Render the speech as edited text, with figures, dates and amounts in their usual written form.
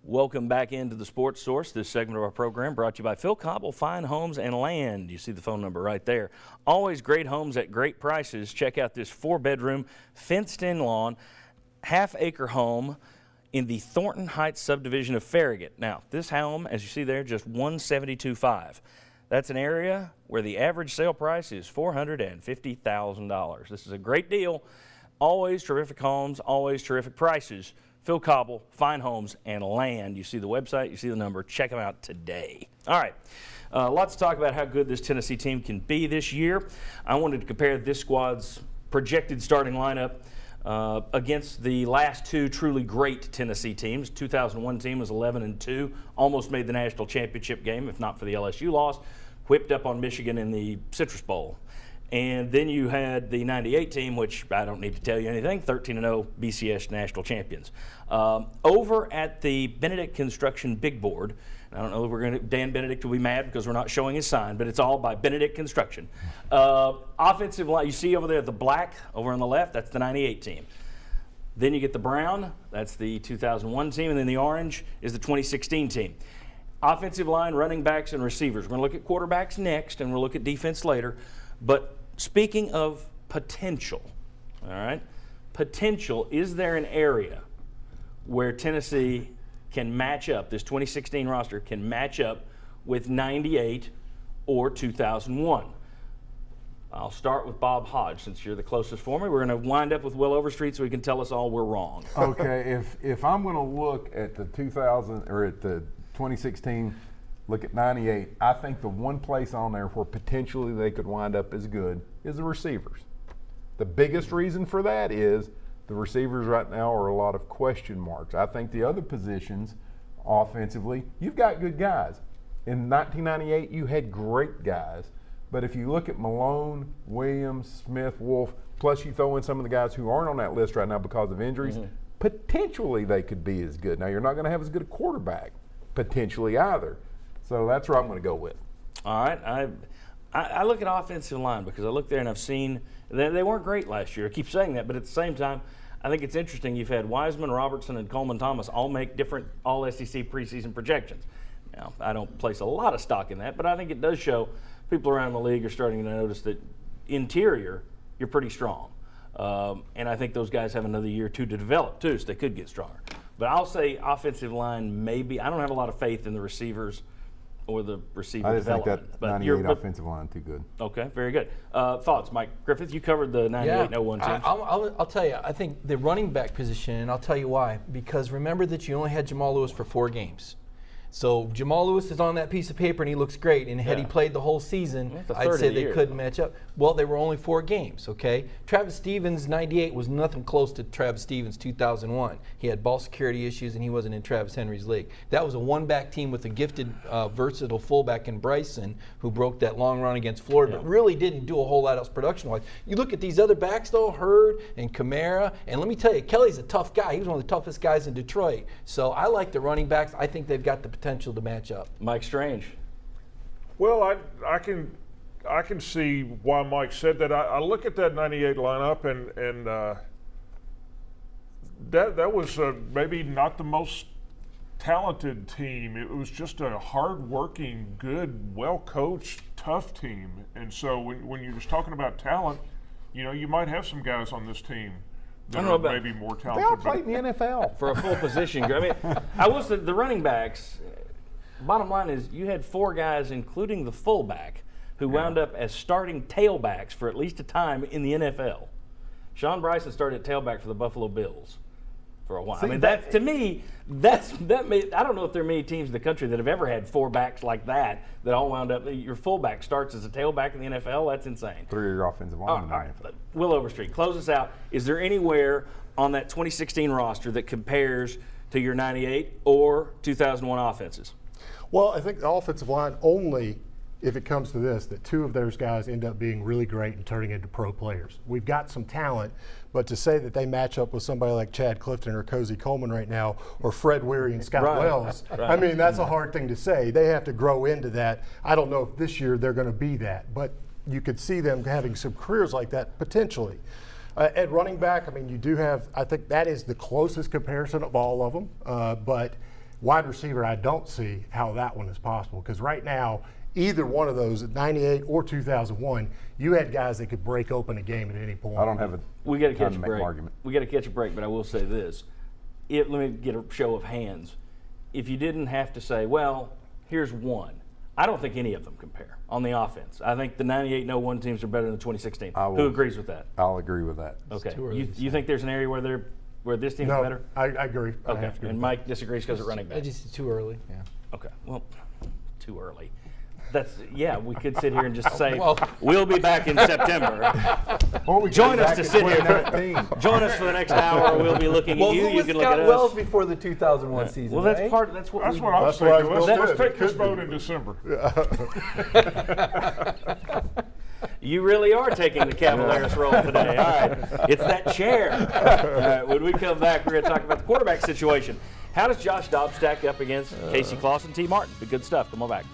Welcome back into the Sports Source. This segment of our program brought to you by Phil Cobble, Fine Homes and Land. You see the phone number right there. Always great homes at great prices. Check out this 4-bedroom, fenced-in lawn, half-acre home in the Thornton Heights subdivision of Farragut. Now, this home, as you see there, just $172,500. That's an area where the average sale price is $450,000. This is a great deal. Always terrific homes, always terrific prices. Phil Cobble, Fine Homes and Land. You see the website, you see the number. Check them out today. All right, lots to talk about how good this Tennessee team can be this year. I wanted to compare this squad's projected starting lineup against the last two truly great Tennessee teams. 2001 team was 11-2, almost made the national championship game, if not for the LSU loss, whipped up on Michigan in the Citrus Bowl. And then you had the 98 team, which I don't need to tell you anything, 13-0 BCS national champions. Over at the Benedict Construction Big Board, I don't know if Dan Benedict will be mad because we're not showing his sign, but it's all by Benedict Construction. Offensive line, you see over there the black over on the left, that's the 98 team. Then you get the brown, that's the 2001 team, and then the orange is the 2016 team. Offensive line, running backs, and receivers. We're going to look at quarterbacks next, and we'll look at defense later. But speaking of potential, all right, potential, is there an area where Tennessee can match up, this 2016 roster can match up with 98 or 2001? I'll start with Bob Hodge, since you're the closest for me. We're going to wind up with Will Overstreet so he can tell us all we're wrong. Okay, if I'm going to look at the 2016, look at 98, I think the one place on there where potentially they could wind up as good is the receivers. The biggest reason for that is the receivers right now are a lot of question marks. I think the other positions offensively, you've got good guys. In 1998, you had great guys. But if you look at Malone, Williams, Smith, Wolf, plus you throw in some of the guys who aren't on that list right now because of injuries, potentially they could be as good. Now, you're not going to have as good a quarterback, potentially either. So that's where I'm going to go with. All right. I look at offensive line because I look there and I've seen they weren't great last year. I keep saying that, but at the same time, I think it's interesting. You've had Wiseman, Robertson, and Coleman Thomas all make different All-SEC preseason projections. Now, I don't place a lot of stock in that, but I think it does show people around the league are starting to notice that interior, you're pretty strong. And I think those guys have another year or two to develop too, so they could get stronger. But I'll say offensive line maybe. I don't have a lot of faith in the receivers or the receiver development. I just think that 98 offensive line too good. Okay, very good. Thoughts, Mike Griffith? You covered the 98 and 01 teams. I'll tell you, I think the running back position, and I'll tell you why. Because remember that you only had Jamal Lewis for 4 games. So Jamal Lewis is on that piece of paper and he looks great. And had he played the whole season, I'd say they couldn't match up. Well, they were only 4 games, okay? Travis Stevens, 98, was nothing close to Travis Stevens, 2001. He had ball security issues and he wasn't in Travis Henry's league. That was a one-back team with a gifted, versatile fullback in Bryson who broke that long run against Florida, but really didn't do a whole lot else production-wise. You look at these other backs, though, Hurd and Kamara, and let me tell you, Kelly's a tough guy. He was one of the toughest guys in Detroit. So I like the running backs. I think they've got the potential to match up. Mike Strange. Well, I can see why Mike said that. I look at that 98 lineup and that was maybe not the most talented team. It was just a hard-working, good, well-coached, tough team. And so when you're just talking about talent, you know, you might have some guys on this team that are maybe more talented. They all played in the NFL. For a full position. I mean, I will say the running backs, bottom line is you had 4 guys, including the fullback, who wound up as starting tailbacks for at least a time in the NFL. Sean Bryson started at tailback for the Buffalo Bills for a while. See, I mean, that to me, I don't know if there are many teams in the country that have ever had 4 backs like that all wound up. Your fullback starts as a tailback in the NFL. That's insane. 3-year offensive line. All right. Will Overstreet, close us out. Is there anywhere on that 2016 roster that compares to your 98 or 2001 offenses? Well, I think the offensive line only, if it comes to this, that 2 of those guys end up being really great and turning into pro players. We've got some talent, but to say that they match up with somebody like Chad Clifton or Cozy Coleman right now, or Fred Weary and Scott Wells, I mean, that's a hard thing to say. They have to grow into that. I don't know if this year they're going to be that, but you could see them having some careers like that potentially. At running back, I mean, you do have, I think that is the closest comparison of all of them, but Wide receiver, I don't see how that one is possible because right now, either one of those at 98 or 2001, you had guys that could break open a game at any point. I don't have a We got to time catch to a make an break. argument. We got to catch a break, but I will say this. Let me get a show of hands. If you didn't have to say, well, here's one, I don't think any of them compare on the offense. I think the 98 and 01 teams are better than the 2016. Who agrees with that? I'll agree with that. Okay. too early to You think there's an area where this team's No, better? I agree. I Okay. have to agree And with Mike disagrees because of running I back. just it's too early. Yeah. Okay. Well, too early. We could sit here and just say Well- we'll be back in September. Well, we Join came us back to in sit here. 2019. Join us for the next hour. We'll be looking Well, at you. who You was can look Scott at us. Wells before the 2001 season? Well, that's right? what That's we. what I'm That's what I was thinking. gonna Let's say. take this Could be. vote in December. You really are taking the Cavaliers role today. All right. It's that chair. All right. When we come back, we're going to talk about the quarterback situation. How does Josh Dobbs stack up against Casey Clausen, T. Martin? The good stuff. Come on back.